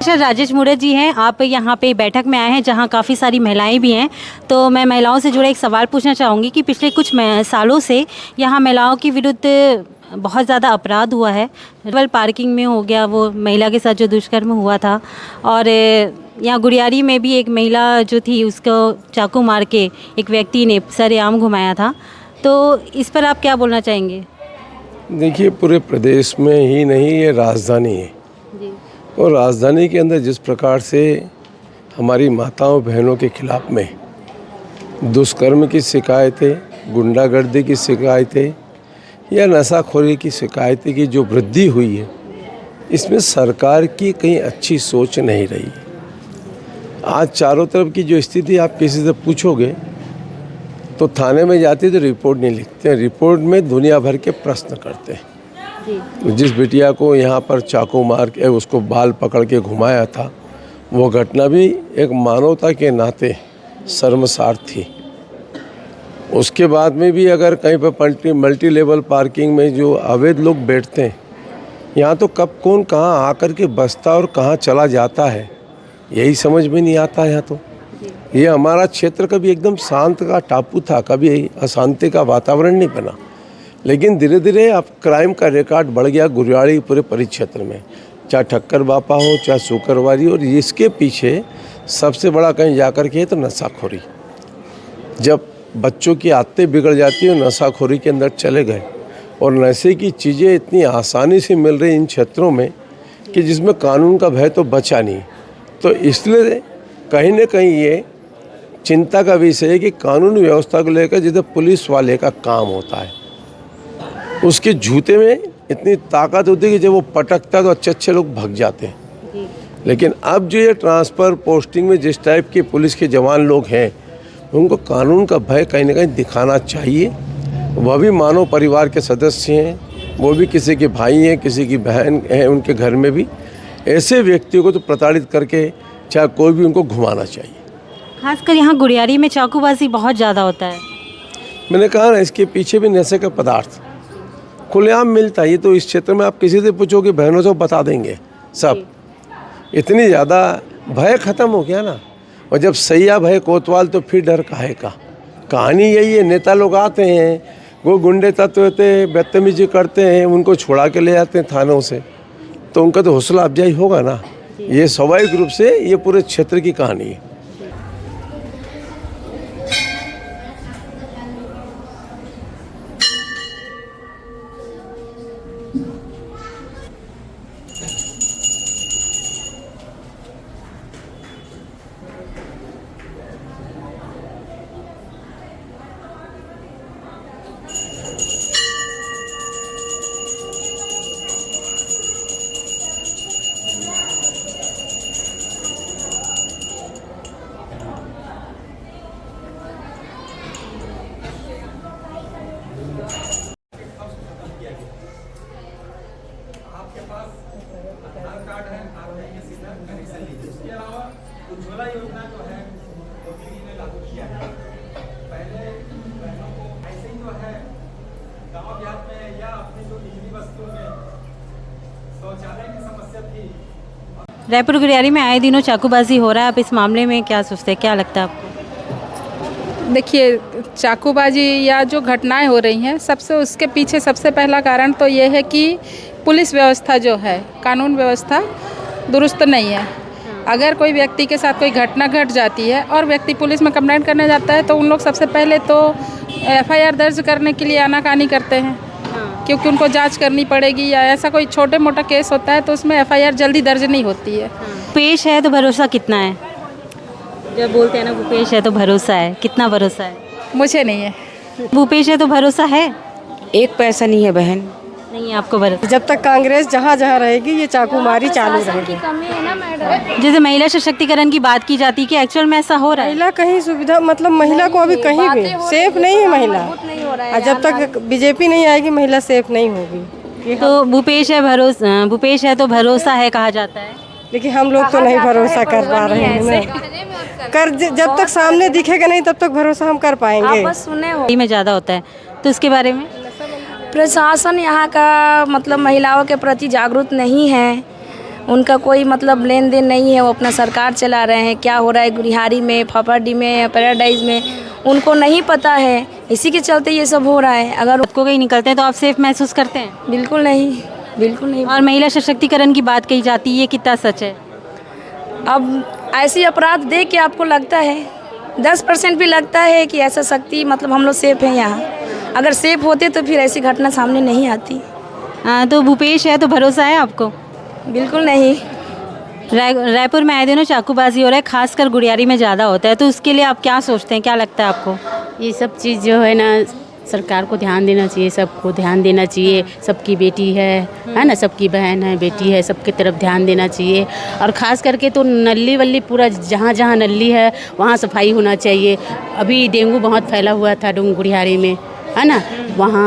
Sir Rajesh मूरत जी हैं, आप यहाँ पे बैठक में आए हैं जहाँ काफ़ी सारी महिलाएं भी हैं। तो मैं महिलाओं से जुड़े एक सवाल पूछना चाहूँगी कि पिछले कुछ सालों से यहाँ महिलाओं के विरुद्ध बहुत ज़्यादा अपराध हुआ है। केवल पार्किंग में हो गया, वो महिला के साथ जो दुष्कर्म हुआ था, और यहाँ गुड़ियारी में भी एक महिला जो थी उसको चाकू मार के एक व्यक्ति ने सरेआम घुमाया था। तो इस पर आप क्या बोलना चाहेंगे? देखिए, पूरे प्रदेश में ही नहीं, ये राजधानी है जी। और राजधानी के अंदर जिस प्रकार से हमारी माताओं बहनों के खिलाफ में दुष्कर्म की शिकायतें, गुंडागर्दी की शिकायतें या नशाखोरी की शिकायतें की जो वृद्धि हुई है, इसमें सरकार की कहीं अच्छी सोच नहीं रही। आज चारों तरफ की जो स्थिति आप किसी से पूछोगे तो थाने में जाते तो रिपोर्ट नहीं लिखते हैं, रिपोर्ट में दुनिया भर के प्रश्न करते हैं। जिस बिटिया को यहाँ पर चाकू मार के उसको बाल पकड़ के घुमाया था, वो घटना भी एक मानवता के नाते शर्मसार थी। उसके बाद में भी अगर कहीं पर मल्टी लेवल पार्किंग में जो अवैध लोग बैठते हैं, यहाँ तो कब कौन कहाँ आकर के बसता और कहाँ चला जाता है, यही समझ में नहीं आता। यहाँ तो ये हमारा क्षेत्र कभी एकदम शांत का टापू था, कभी अशांति का वातावरण नहीं बना, लेकिन धीरे धीरे अब क्राइम का रिकॉर्ड बढ़ गया गुड़ियारी पूरे परिक्षेत्र में, चाहे ठक्कर बापा हो चाहे सुकरवारी। और इसके पीछे सबसे बड़ा कहीं जाकर के तो नशाखोरी। जब बच्चों की आदतें बिगड़ जाती है, नशाखोरी के अंदर चले गए और नशे की चीज़ें इतनी आसानी से मिल रही इन क्षेत्रों में कि जिसमें कानून का भय तो बचा नहीं। तो इसलिए कहीं न कहीं ये चिंता का विषय है कि कानून व्यवस्था को लेकर जैसे पुलिस वाले का काम होता है, उसके जूते में इतनी ताकत होती है कि जब वो पटकता है तो अच्छे अच्छे लोग भाग जाते हैं। लेकिन अब जो ये ट्रांसफ़र पोस्टिंग में जिस टाइप के पुलिस के जवान लोग हैं, उनको कानून का भय कहीं ना कहीं दिखाना चाहिए। वह भी मानव परिवार के सदस्य हैं, वो भी किसी के भाई हैं, किसी की बहन हैं, उनके घर में भी ऐसे व्यक्तियों को तो प्रताड़ित करके चाहे कोई भी उनको घुमाना चाहिए। खासकर यहाँ गुड़ियारी में चाकूबाजी बहुत ज़्यादा होता है। मैंने कहा ना, इसके पीछे भी नशे का पदार्थ खुलेआम मिलता है। ये तो इस क्षेत्र में आप किसी से पूछोगे, बहनों से बता देंगे सब। इतनी ज़्यादा भय ख़त्म हो गया ना, और जब सैया भय कोतवाल तो फिर डर काहे का। कहानी यही है, नेता लोग आते हैं, वो गुंडे तत्व होते हैं, बदतमीजी करते हैं, उनको छुड़ा के ले जाते हैं थानों से, तो उनका तो हौसला अफजाई होगा ना। ये स्वाभाविक रूप से ये पूरे क्षेत्र की कहानी है। उज्ज्वला योजना जो है वो दीदी ने लागू किया है। पहले बहनों को ऐसे ही जो है गांव देहात में या अपनी जो निजी बस्तियों में शौचालय की समस्या थी। रायपुर गुड़ियारी में आए दिनों चाकूबाजी हो रहा है, आप इस मामले में क्या सोचते हैं, क्या लगता है आपको? देखिए, चाकूबाजी या जो घटनाएं हो रही हैं, सबसे उसके पीछे सबसे पहला कारण तो ये है कि पुलिस व्यवस्था जो है, कानून व्यवस्था दुरुस्त नहीं है। अगर कोई व्यक्ति के साथ कोई घटना घट जाती है और व्यक्ति पुलिस में कंप्लेंट करने जाता है तो उन लोग सबसे पहले तो एफआईआर दर्ज करने के लिए आनाकानी करते हैं, क्योंकि उनको जांच करनी पड़ेगी, या ऐसा कोई छोटे मोटा केस होता है तो उसमें एफआईआर जल्दी दर्ज नहीं होती है। पेश है तो भरोसा कितना है? जब बोलते हैं ना भूपेश है तो भरोसा है, कितना भरोसा है? मुझे नहीं है। भूपेश है तो भरोसा है? एक पैसा नहीं है बहन। नहीं है आपको भरोसा? जब तक कांग्रेस जहाँ जहाँ रहेगी ये चाकूमारी चालू रहेगी। जैसे महिला सशक्तिकरण की बात की जाती है कि एक्चुअल में ऐसा हो रहा है? महिला कहीं सुविधा, मतलब महिला को अभी कहीं भी सेफ नहीं है महिला, और जब तक बीजेपी नहीं आएगी महिला सेफ नहीं होगी। तो भूपेश है तो भरोसा है कहा जाता है, लेकिन हम लोग तो नहीं भरोसा कर पा रहे हैं ना। जब तक सामने दिखेगा नहीं तब तक भरोसा हम कर पाएंगे। में ज़्यादा होता है, तो उसके बारे में? प्रशासन यहाँ का मतलब महिलाओं के प्रति जागरूक नहीं है, उनका कोई मतलब लेन देन नहीं है, वो अपना सरकार चला रहे हैं। क्या हो रहा है गुड़ियारी में, फाफाडी में या पैराडाइज में, उनको नहीं पता है, इसी के चलते ये सब हो रहा है। अगर रात को कहीं निकलते हैं तो आप सेफ महसूस करते हैं? बिल्कुल नहीं, बिल्कुल नहीं। और महिला सशक्तिकरण की बात कही जाती है, ये कितना सच है? अब ऐसी अपराध देख के आपको लगता है 10% भी लगता है कि ऐसा शक्ति मतलब हम लोग सेफ हैं यहाँ। अगर सेफ होते तो फिर ऐसी घटना सामने नहीं आती। तो भूपेश है तो भरोसा है आपको? बिल्कुल नहीं। रायपुर में आए दिनों चाकूबाजी हो रहा है, खासकर गुड़ियारी में ज़्यादा होता है, तो उसके लिए आप क्या सोचते हैं, क्या लगता है आपको? ये सब चीज़ जो है ना सरकार को ध्यान देना चाहिए, सबको ध्यान देना चाहिए। सबकी बेटी है ना, सबकी बहन है, बेटी है, सबकी तरफ ध्यान देना चाहिए। और ख़ास करके तो नली वल्ली पूरा जहाँ जहाँ नली है वहाँ सफाई होना चाहिए। अभी डेंगू बहुत फैला हुआ था गुड़ियारी में, है ना, वहाँ